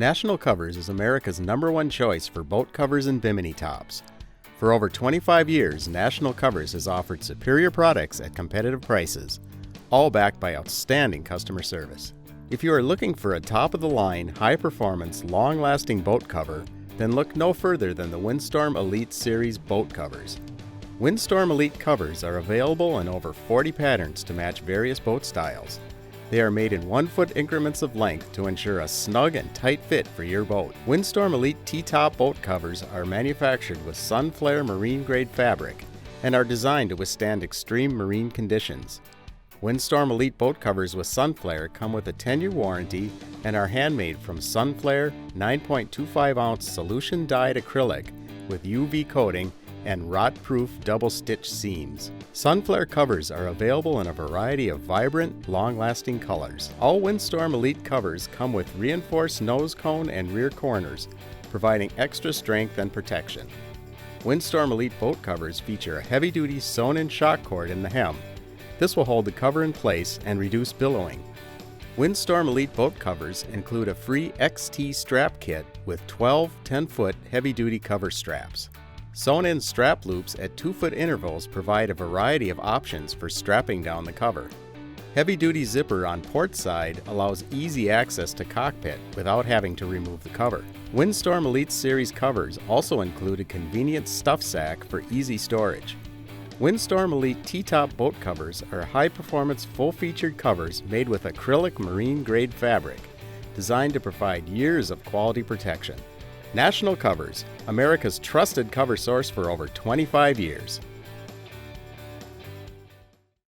National Covers is America's #1 choice for boat covers and bimini tops. For over 25 years, National Covers has offered superior products at competitive prices, all backed by outstanding customer service. If you are looking for a top-of-the-line, high-performance, long-lasting boat cover, then look no further than the Windstorm Elite Series boat covers. Windstorm Elite covers are available in over 40 patterns to match various boat styles. They are made in 1-foot increments of length to ensure a snug and tight fit for your boat. Windstorm Elite T-top boat covers are manufactured with Sunflair marine-grade fabric and are designed to withstand extreme marine conditions. Windstorm Elite boat covers with Sunflair come with a 10-year warranty and are handmade from Sunflair 9.25-ounce solution-dyed acrylic with UV coating and rot-proof double-stitch seams. Sunflair covers are available in a variety of vibrant, long-lasting colors. All Windstorm Elite covers come with reinforced nose cone and rear corners, providing extra strength and protection. Windstorm Elite boat covers feature a heavy-duty sewn-in shock cord in the hem. This will hold the cover in place and reduce billowing. Windstorm Elite boat covers include a free XT strap kit with 12 10-foot heavy-duty cover straps. Sewn-in strap loops at 2-foot intervals provide a variety of options for strapping down the cover. Heavy-duty zipper on port side allows easy access to cockpit without having to remove the cover. Windstorm Elite Series covers also include a convenient stuff sack for easy storage. Windstorm Elite T-top boat covers are high-performance, full-featured covers made with acrylic marine-grade fabric, designed to provide years of quality protection. National Covers, America's trusted cover source for over 25 years.